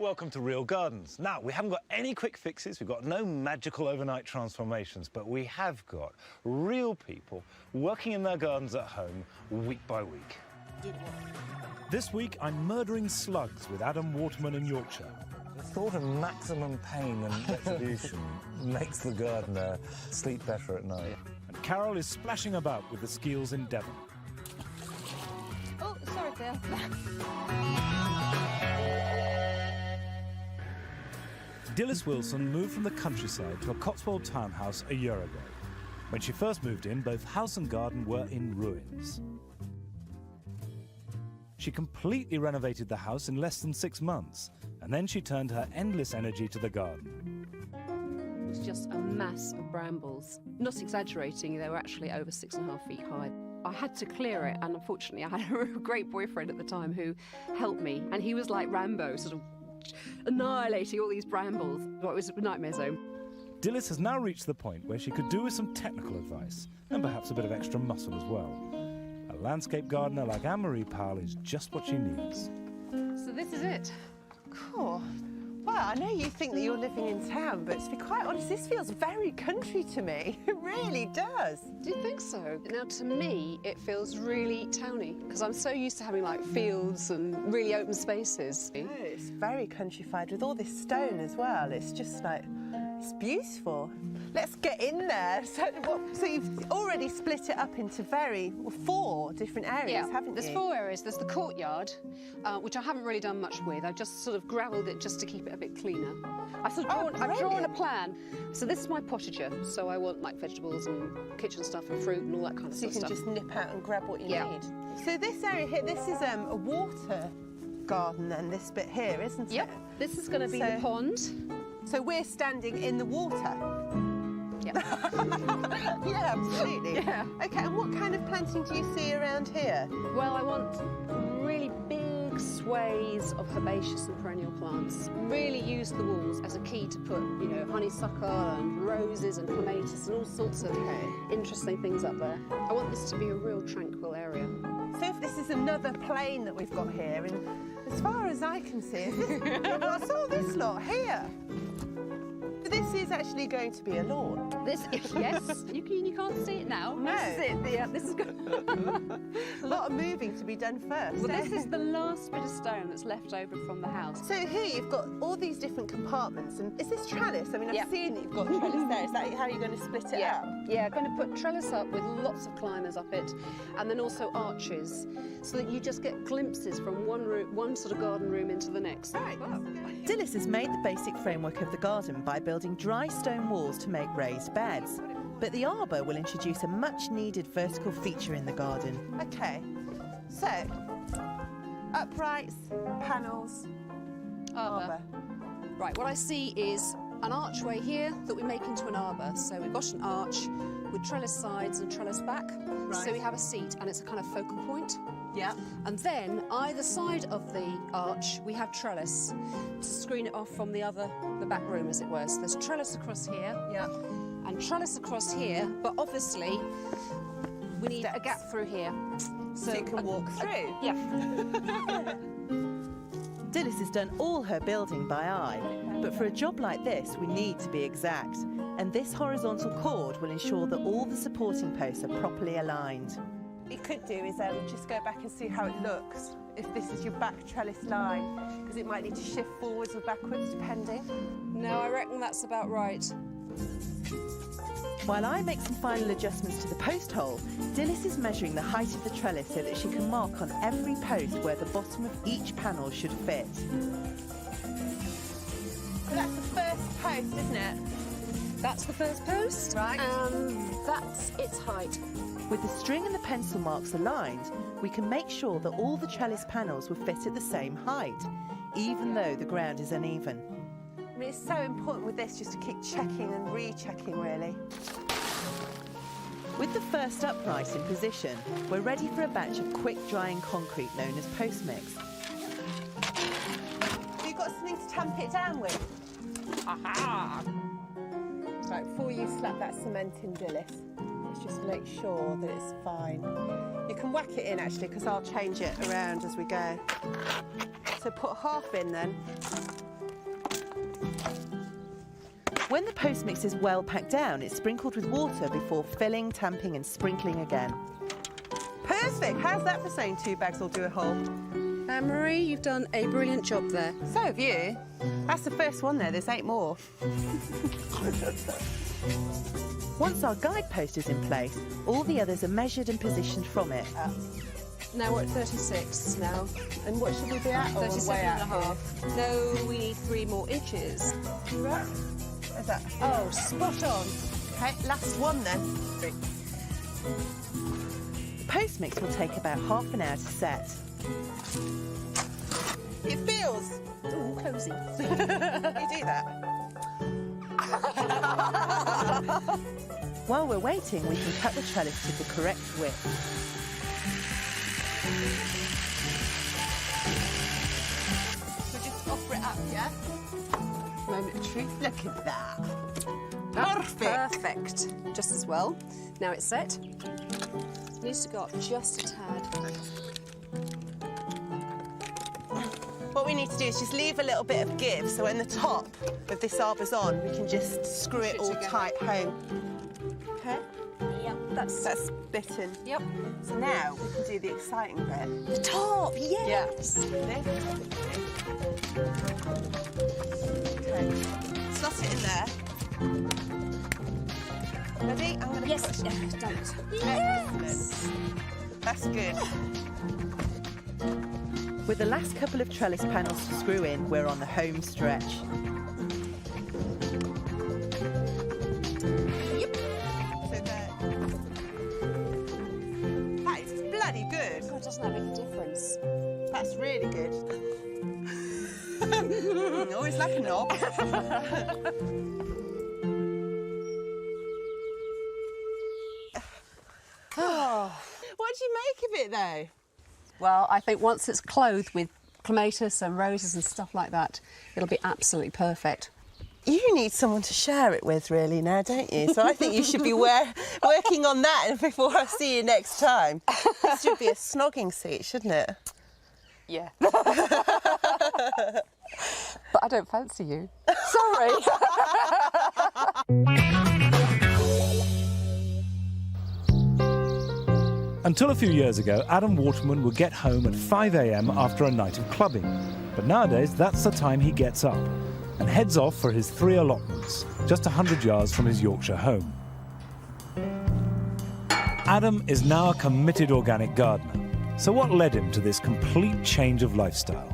welcome to Real Gardens. Now, we haven't got any quick fixes, we've got no magical overnight transformations, but we have got real people working in their gardens at home week by week. This week, I'm murdering slugs with Adam Waterman in Yorkshire. The thought of maximum pain and retribution makes the gardener sleep better at night. And Carol is splashing about with the skeels in Devon. Oh, sorry, Phil. Dilys Wilson moved from the countryside to a Cotswold townhouse a year ago. When she first moved in, both house and garden were in ruins. She completely renovated the house in less than 6 months, and then she turned her endless energy to the garden. It was just a mass of brambles. Not exaggerating, they were actually over 6.5 feet high. I had to clear it, and unfortunately I had a great boyfriend at the time who helped me, and he was like Rambo, sort of annihilating all these brambles. Well, it was a nightmare zone. Dilys has now reached the point where she could do with some technical advice, and perhaps a bit of extra muscle as well. A landscape gardener like Anne-Marie Powell is just what she needs. So this is it. Cool. Well, I know you think that you're living in town, but to be quite honest, this feels very country to me. It really does. Do you think so? Now, to me, it feels really towny, because I'm so used to having, like, fields and really open spaces. No, it's very countrified with all this stone as well. It's just like, it's beautiful. Let's get in there. So you've already split it up into 4 different areas, haven't you? There's 4 areas. There's the courtyard, which I haven't really done much with. I've just sort of gravelled it just to keep it a bit cleaner. I've drawn a plan. So this is my potager. So I want like vegetables and kitchen stuff and fruit and all that kind of stuff. So you can just nip out and grab what you need. So this area here, this is a water garden then, this bit here, isn't it? Yep. This is going to be the pond. So we're standing in the water? Yeah. Yeah, absolutely. Yeah. OK, and what kind of planting do you see around here? Well, I want really big sways of herbaceous and perennial plants. Really use the walls as a key to put, you know, honeysuckle and roses and clematis and all sorts of interesting things up there. I want this to be a real tranquil area. So if this is another plane that we've got here, and as far as I can see, what's all this lot here? This is actually going to be a lawn. This, yes, you can't see it now. No. This is it. Yeah, this is good. A lot of moving to be done first. Well, this is the last bit of stone that's left over from the house. So here you've got all these different compartments, and is this trellis? I mean, I've seen that you've got trellis there. Is that how you're going to split it up? Yeah, I'm going to put trellis up with lots of climbers up it, and then also arches, so that you just get glimpses from one sort of garden room into the next. Right. Wow. Dilys has made the basic framework of the garden by building dry stone walls to make raised beds. But the arbour will introduce a much-needed vertical feature in the garden. OK, so uprights, panels, arbour. Right, what I see is an archway here that we make into an arbour. So we've got an arch with trellis sides and trellis back. Right. So we have a seat and it's a kind of focal point. Yeah. And then either side of the arch we have trellis to screen it off from the back room, as it were. So there's trellis across here. Yeah. And trellis across here, but obviously we need a gap through here. So you can walk through. Yeah. Dilys has done all her building by eye, but for a job like this we need to be exact, and this horizontal cord will ensure that all the supporting posts are properly aligned. What you could do is just go back and see how it looks, if this is your back trellis line, because it might need to shift forwards or backwards depending. No, I reckon that's about right. While I make some final adjustments to the post hole, Dilys is measuring the height of the trellis so that she can mark on every post where the bottom of each panel should fit. So that's the first post, isn't it? That's the first post. Right. And that's its height. With the string and the pencil marks aligned, we can make sure that all the trellis panels will fit at the same height, even though the ground is uneven. I mean, it's so important with this just to keep checking and rechecking, really. With the first upright in position, we're ready for a batch of quick-drying concrete known as post mix. Have you got something to tamp it down with? Aha! Right, before you slap that cement in, Dilys, let's just make sure that it's fine. You can whack it in, actually, because I'll change it around as we go. So put half in, then. When the post mix is well packed down, it's sprinkled with water before filling, tamping and sprinkling again. Perfect. How's that for saying 2 bags will do a hole? Anne-Marie, you've done a brilliant job there. So have you. That's the first one there. There's 8 more. Once our guidepost is in place, all the others are measured and positioned from it. Now we're at 36 now. And what should we be at? 37.5. No, we need 3 more inches. Is that? Oh, spot on. Okay, last one then. The post mix will take about half an hour to set. It feels. Ooh, cozy. You do that. While we're waiting, we can cut the trellis to the correct width. So just offer it up, yeah? Moment of truth. Look at that. Perfect. Perfect. Just as well. Now it's set. Needs to go up just a tad. What we need to do is just leave a little bit of give, so when the top of this arbor's on, we can just screw it all tight home. Okay? Yep, That's bitten. Yep. So now we can do the exciting bit. The top, yes. Okay. Slot it in there. Ready? I'm going to Yes, push. yeah, done it. Excellent. That's good. With the last couple of trellis panels to screw in, we're on the home stretch. Yep. So there. That is bloody good. God, doesn't that make a difference? That's really good. Always like a knob. What do you make of it, though? Well, I think once it's clothed with clematis and roses and stuff like that, it'll be absolutely perfect. You need someone to share it with, really, now, don't you? So I think you should be working on that before I see you next time. This should be a snogging seat, shouldn't it? Yeah. But I don't fancy you. Sorry. Until a few years ago, Adam Waterman would get home at 5 a.m. after a night of clubbing. But nowadays, that's the time he gets up and heads off for his 3 allotments, just 100 yards from his Yorkshire home. Adam is now a committed organic gardener. So what led him to this complete change of lifestyle?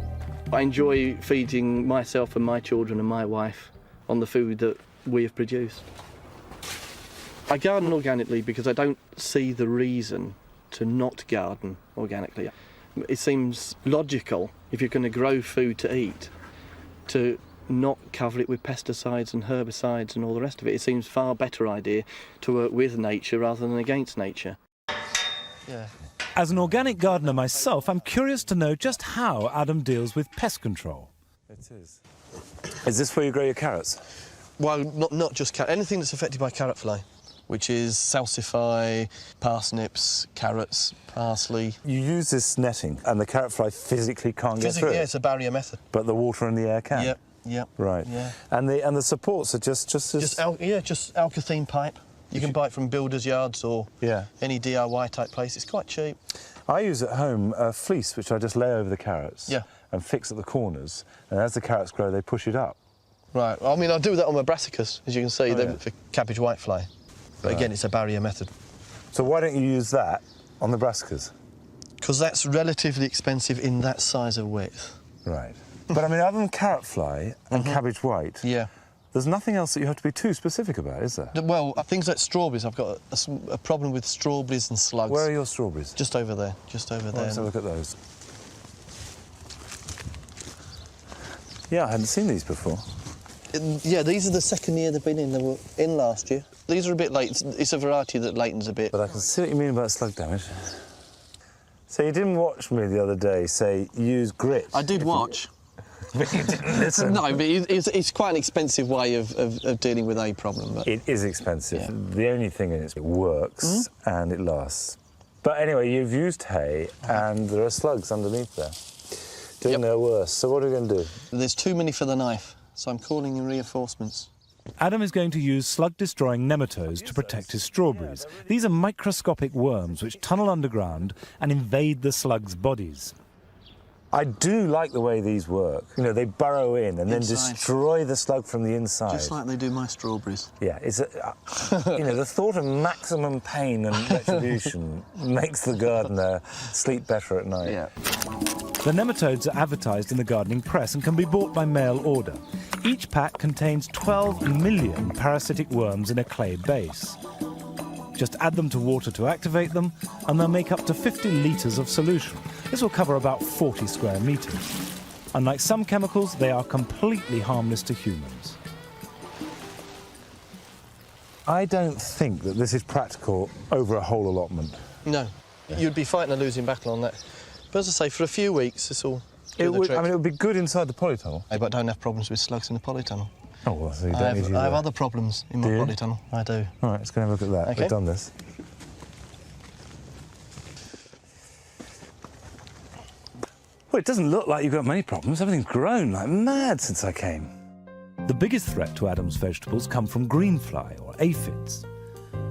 I enjoy feeding myself and my children and my wife on the food that we have produced. I garden organically because I don't see the reason to not garden organically. It seems logical, if you're going to grow food to eat, to not cover it with pesticides and herbicides and all the rest of it. It seems far better idea to work with nature rather than against nature. Yeah. As an organic gardener myself, I'm curious to know just how Adam deals with pest control. It is. Is this where you grow your carrots? Well, not just carrot, anything that's affected by carrot fly, which is salsify, parsnips, carrots, parsley. You use this netting and the carrot fly physically can't get through Yeah, it? it's a barrier method. But the water and the air can? Yep. Right. Yeah. And the supports are just as... Just alkathene pipe. You can buy it from builders' yards or any DIY type place. It's quite cheap. I use at home a fleece which I just lay over the carrots and fix at the corners, and as the carrots grow they push it up. Right, I mean I do that on my brassicas, as you can see, for cabbage whitefly. But again, it's a barrier method. So why don't you use that on the brassicas? Because that's relatively expensive in that size of width. Right. But I mean, other than carrot fly and cabbage white, there's nothing else that you have to be too specific about, is there? Well, things like strawberries, I've got a problem with strawberries and slugs. Where are your strawberries? Just over there, there. Let's have a look at those. Yeah, I hadn't seen these before. Yeah, these are the second year they've been in. They were in last year. These are a bit late. It's a variety that latens a bit. But I can see what you mean about slug damage. So you didn't watch me the other day say use grit? I did watch. But you didn't listen. No, but it's quite an expensive way of dealing with a problem. But it is expensive. The only thing is it works and it lasts. But anyway, you've used hay and there are slugs underneath there. Doing their worst. So what are we going to do? There's too many for the knife, so I'm calling in reinforcements. Adam is going to use slug-destroying nematodes to protect his strawberries. These are microscopic worms which tunnel underground and invade the slugs' bodies. I do like the way these work. You know, they burrow in and then destroy the slug from the inside. Just like they do my strawberries. Yeah, it's you know, the thought of maximum pain and retribution makes the gardener sleep better at night. Yeah. The nematodes are advertised in the gardening press and can be bought by mail order. Each pack contains 12 million parasitic worms in a clay base. Just add them to water to activate them, and they'll make up to 50 litres of solution. This will cover about 40 square metres. Unlike some chemicals, they are completely harmless to humans. I don't think that this is practical over a whole allotment. No, you'd be fighting a losing battle on that. But as I say, for a few weeks, this will do the trick. I mean, it would be good inside the polytunnel. But I don't have problems with slugs in the polytunnel. Oh, well, so you don't need to use I have that. other problems in my polytunnel. I do. All right, let's go and have a look at that. Okay. We've done this. Well, it doesn't look like you've got many problems. Everything's grown like mad since I came. The biggest threat to Adam's vegetables come from greenfly or aphids.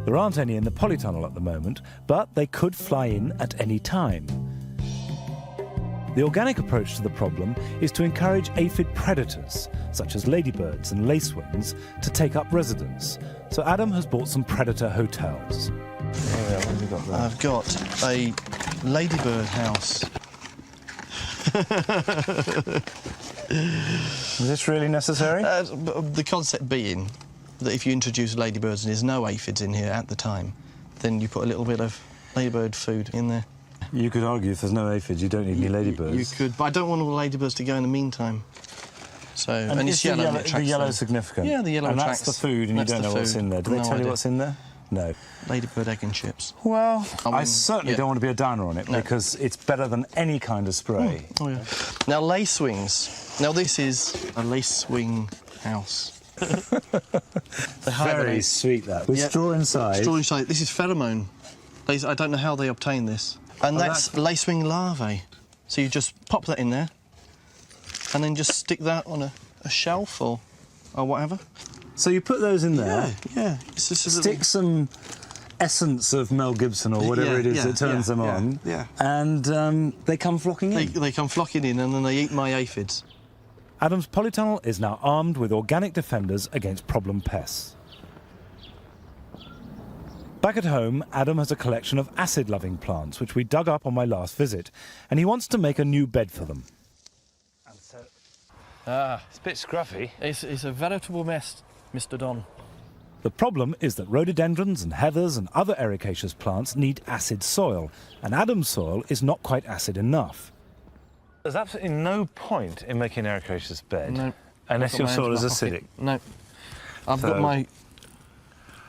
There aren't any in the polytunnel at the moment, but they could fly in at any time. The organic approach to the problem is to encourage aphid predators, such as ladybirds and lacewings, to take up residence. So Adam has bought some predator hotels. Yeah, what have you got there? I've got a ladybird house. Is this really necessary? The concept being that if you introduce ladybirds and there's no aphids in here at the time, then you put a little bit of ladybird food in there. You could argue if there's no aphids, you don't need any ladybirds. You could, but I don't want all the ladybirds to go in the meantime. So, and it's yellow. The yellow's significant. Yeah, the yellow and attracts. That's the food, and you don't know what's in there. Do they tell you what's in there? No. Ladybird egg and chips. Well, I certainly don't want to be a downer on it because it's better than any kind of spray. Oh, yeah. Now, lacewings. Now, this is a lacewing house. Very sweet, that. With straw inside. Straw inside. This is pheromone. I don't know how they obtain this. And that's lacewing larvae. So you just pop that in there and then just stick that on a shelf or whatever. So you put those in there? Yeah. It's just stick some essence of Mel Gibson or whatever it is that turns them on. Yeah. And they come flocking in? They come flocking in and then they eat my aphids. Adam's polytunnel is now armed with organic defenders against problem pests. Back at home, Adam has a collection of acid-loving plants, which we dug up on my last visit, and he wants to make a new bed for them. It's a bit scruffy. It's a veritable mess, Mr. Don. The problem is that rhododendrons and heathers and other ericaceous plants need acid soil, and Adam's soil is not quite acid enough. There's absolutely no point in making an ericaceous bed No. unless your soil is acidic. No. I've got my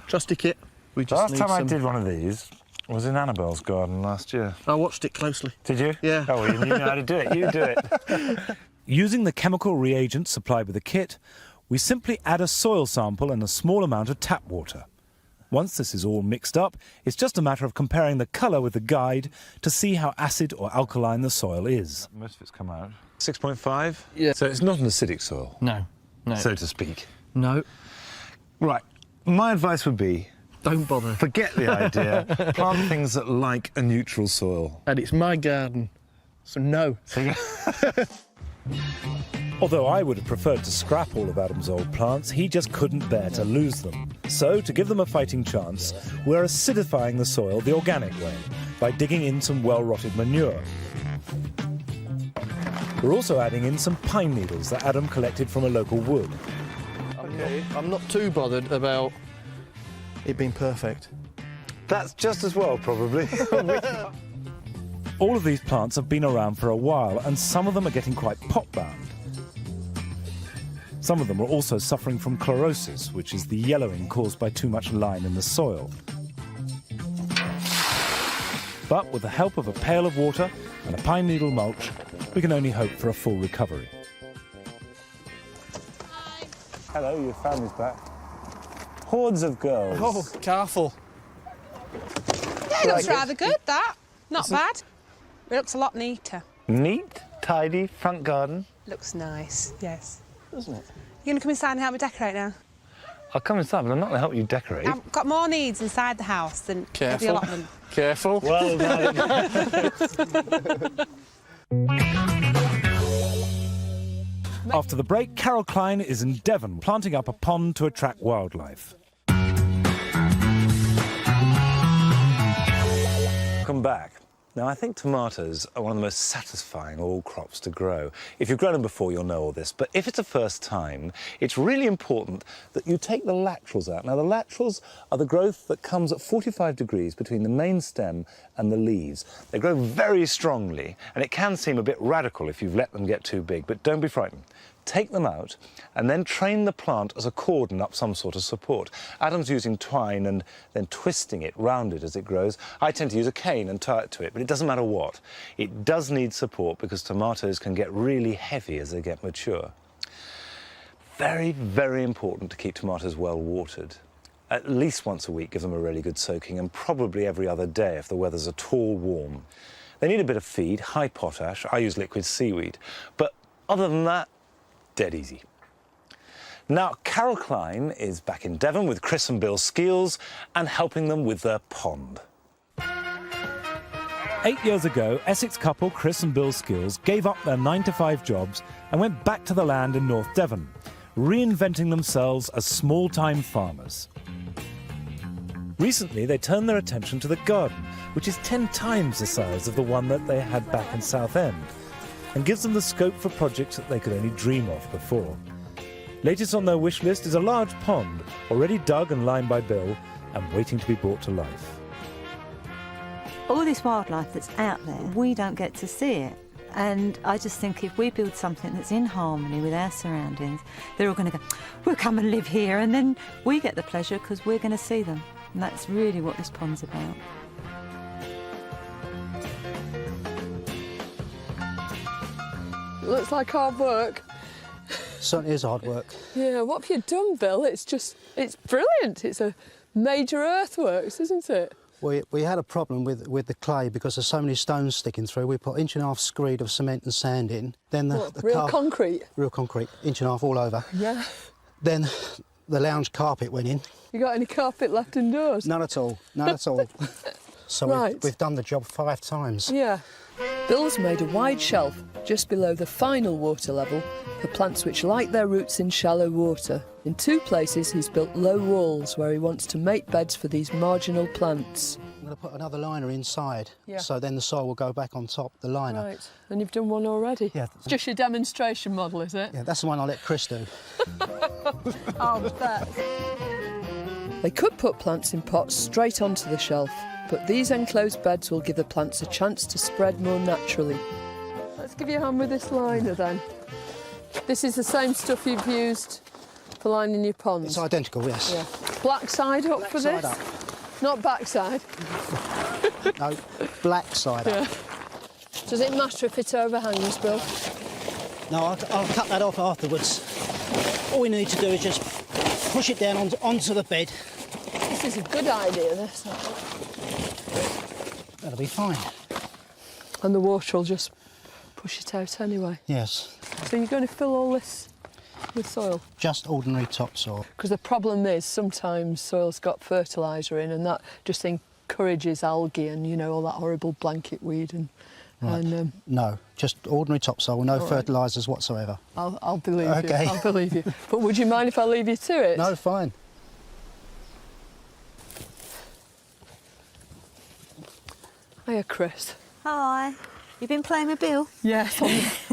trusty kit. We just Last time I some... did one of these was in Annabelle's garden last year. I watched it closely. Did you? Yeah. Oh, well, you know how to do it. You do it. Using the chemical reagents supplied with the kit, we simply add a soil sample and a small amount of tap water. Once this is all mixed up, it's just a matter of comparing the colour with the guide to see how acid or alkaline the soil is. Most of it's come out. 6.5? Yeah. So it's not an acidic soil, No. so to speak. No. Right. My advice would be Don't bother. forget the idea. Plant things that like a neutral soil. And it's my garden, so no. Although I would have preferred to scrap all of Adam's old plants, he just couldn't bear to lose them. So, to give them a fighting chance, we're acidifying the soil the organic way, by digging in some well-rotted manure. We're also adding in some pine needles that Adam collected from a local wood. I'm not too bothered about it being perfect. That's just as well, probably. All of these plants have been around for a while, and some of them are getting quite pot-bound. Some of them are also suffering from chlorosis, which is the yellowing caused by too much lime in the soil. But with the help of a pail of water and a pine needle mulch, we can only hope for a full recovery. Hello, your family's back. Hordes of girls. Oh, careful. Yeah, it looks rather good, that. Not bad. It looks a lot neater. Neat, tidy, front garden. Looks nice, yes. Doesn't it? You going to come inside and help me decorate now? I'll come inside, but I'm not going to help you decorate. I've got more needs inside the house than the allotment. Careful. Well done. After the break, Carol Klein is in Devon, planting up a pond to attract wildlife. Welcome back. Now, I think tomatoes are one of the most satisfying of all crops to grow. If you've grown them before, you'll know all this. But if it's a first time, it's really important that you take the laterals out. Now, the laterals are the growth that comes at 45 degrees between the main stem and the leaves. They grow very strongly, and it can seem a bit radical if you've let them get too big, but don't be frightened. Take them out and then train the plant as a cordon up some sort of support. Adam's using twine and then twisting it round it as it grows. I tend to use a cane and tie it to it, but it doesn't matter what. It does need support because tomatoes can get really heavy as they get mature. Very, very important to keep tomatoes well watered. At least once a week, give them a really good soaking, and probably every other day if the weather's at all warm. They need a bit of feed, high potash. I use liquid seaweed. But other than that, dead easy. Now, Carol Klein is back in Devon with Chris and Bill Skeels and helping them with their pond. 8 years ago, Essex couple Chris and Bill Skeels gave up their 9-to-5 jobs and went back to the land in North Devon, reinventing themselves as small-time farmers. Recently, they turned their attention to the garden, which is 10 times the size of the one that they had back in Southend, and gives them the scope for projects that they could only dream of before. Latest on their wish list is a large pond, already dug and lined by Bill and waiting to be brought to life. All this wildlife that's out there, we don't get to see it. And I just think if we build something that's in harmony with our surroundings, they're all going to go, we'll come and live here, and then we get the pleasure because we're going to see them. And that's really what this pond's about. It looks like hard work. Certainly is hard work. Yeah, what have you done, Bill? It's brilliant. It's a major earthworks, isn't it? We had a problem with the clay because there's so many stones sticking through. We put 1.5 screed of cement and sand in. Then Real concrete? Real concrete, 1.5 all over. Yeah. Then the lounge carpet went in. You got any carpet left indoors? None at all, none at all. So right. we've done the job 5 times. Yeah. Bill's made a wide shelf just below the final water level for plants which like their roots in shallow water. In 2 places he's built low walls where he wants to make beds for these marginal plants. I'm going to put another liner inside, Yeah. so then the soil will go back on top, the liner. Right, and you've done one already? Yeah. It's just your demonstration model, is it? Yeah, that's the one I let Chris do. I'll bet. They could put plants in pots straight onto the shelf, but these enclosed beds will give the plants a chance to spread more naturally. Let's give you a hand with this liner then. This is the same stuff you've used for lining your ponds? It's identical, yes. Yeah. Black side up for this? Up. Not backside? No, black side up. Does it matter if it overhangs, Bill? No, I'll cut that off afterwards. All we need to do is just push it down onto the bed. This is a good idea, this. That'll be fine. And the water will just push it out anyway? Yes. So you're going to fill all this with soil? Just ordinary topsoil. Because the problem is sometimes soil's got fertiliser in and that just encourages algae and, you know, all that horrible blanket weed and... Right. And, no, just ordinary topsoil, no fertilisers whatsoever. I'll believe okay. you. I'll believe you. But would you mind if I leave you to it? No, fine. Hiya, Chris. Hi. You been playing with Bill? Yes,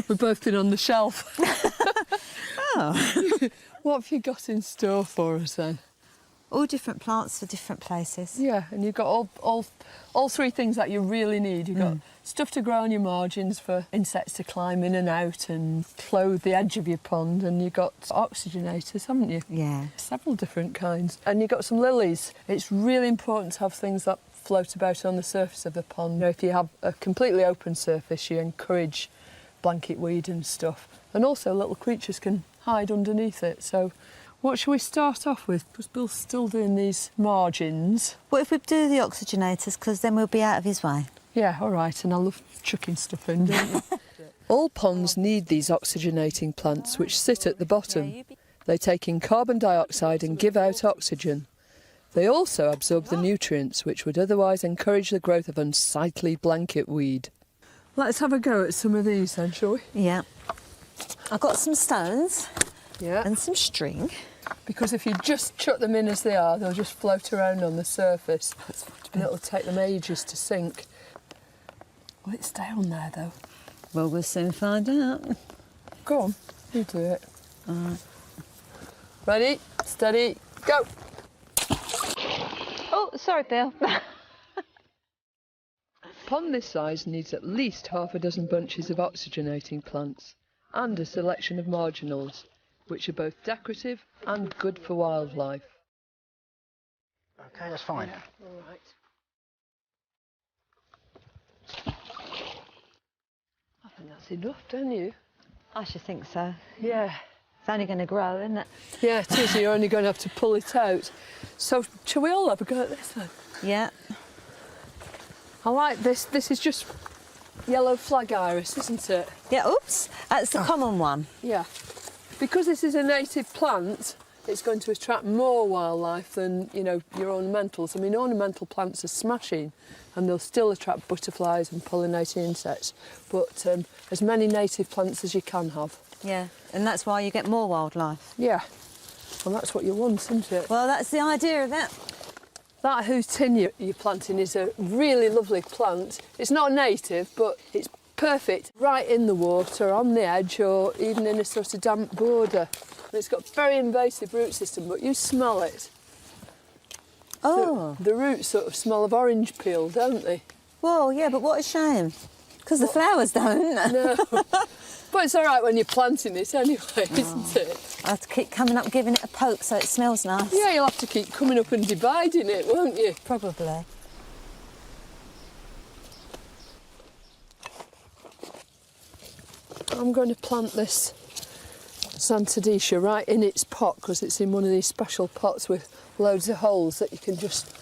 we've both been on the shelf. Oh. What have you got in store for us then? All different plants for different places. Yeah, and you've got all 3 things that you really need. You've got stuff to grow on your margins for insects to climb in and out and clothe the edge of your pond, and you've got oxygenators, haven't you? Yeah. Several different kinds. And you've got some lilies. It's really important to have things that float about on the surface of the pond. You know, if you have a completely open surface, you encourage blanket weed and stuff. And also little creatures can hide underneath it. So what should we start off with? Because Bill's still doing these margins. What if we do the oxygenators, because then we'll be out of his way? Yeah, all right, and I love chucking stuff in, don't you? All ponds need these oxygenating plants which sit at the bottom. They take in carbon dioxide and give out oxygen. They also absorb the nutrients which would otherwise encourage the growth of unsightly blanket weed. Let's have a go at some of these then, shall we? Yeah. I've got some stones Yeah. and some string. Because if you just chuck them in as they are, they'll just float around on the surface. And it'll take them ages to sink. Will it stay on there, though? Well, we'll soon find out. Go on, you do it. All right. Ready, steady, go! Oh, sorry, Bill. A pond this size needs at least half a dozen bunches of oxygenating plants and a selection of marginals, which are both decorative and good for wildlife. OK, that's fine. Yeah. All right. I think that's enough, don't you? I should think so. Yeah. It's only going to grow, isn't it? Yeah, it is. You're only going to have to pull it out. So, shall we all have a go at this then? Yeah. I like this. This is just yellow flag iris, isn't it? Yeah, oops. That's the common one. Yeah. Because this is a native plant, it's going to attract more wildlife than, you know, your ornamentals. I mean, ornamental plants are smashing and they'll still attract butterflies and pollinating insects, but as many native plants as you can have. Yeah, and that's why you get more wildlife. Yeah, well, that's what you want, isn't it? Well, that's the idea of it. That houtinnia you're planting is a really lovely plant. It's not native, but it's perfect right in the water, on the edge, or even in a sort of damp border. And it's got a very invasive root system, but you smell it. Oh. The roots sort of smell of orange peel, don't they? Well, yeah, but what a shame. Because the flowers don't. No. But it's all right when you're planting it anyway, isn't it? I have to keep coming up giving it a poke so it smells nice. Yeah, you'll have to keep coming up and dividing it, won't you? Probably. I'm going to plant this Santadisha right in its pot because it's in one of these special pots with loads of holes that you can just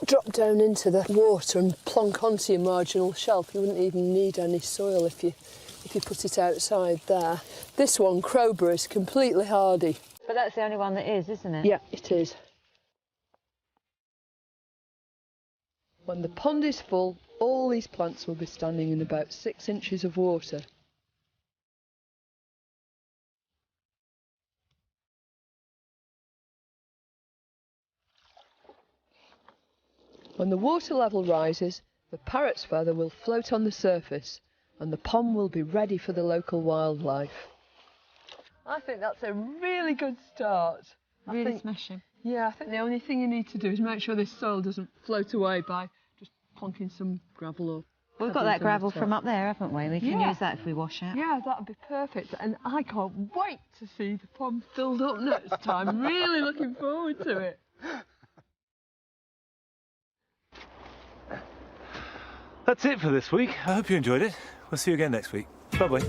drop down into the water and plonk onto your marginal shelf. You wouldn't even need any soil if you put it outside there. This one, Crowborough, is completely hardy. But that's the only one that is, isn't it? Yeah, it is. When the pond is full, all these plants will be standing in about 6 inches of water. When the water level rises, the parrot's feather will float on the surface and the pond will be ready for the local wildlife. I think that's a really good start. Really smashing. Yeah, I think the only thing you need to do is make sure this soil doesn't float away by just plonking some gravel or... We've got that gravel from up there, haven't we? We can use that if we wash out. Yeah, that'd be perfect. And I can't wait to see the pond filled up next time. Really looking forward to it. That's it for this week. I hope you enjoyed it. We'll see you again next week. Bye-bye.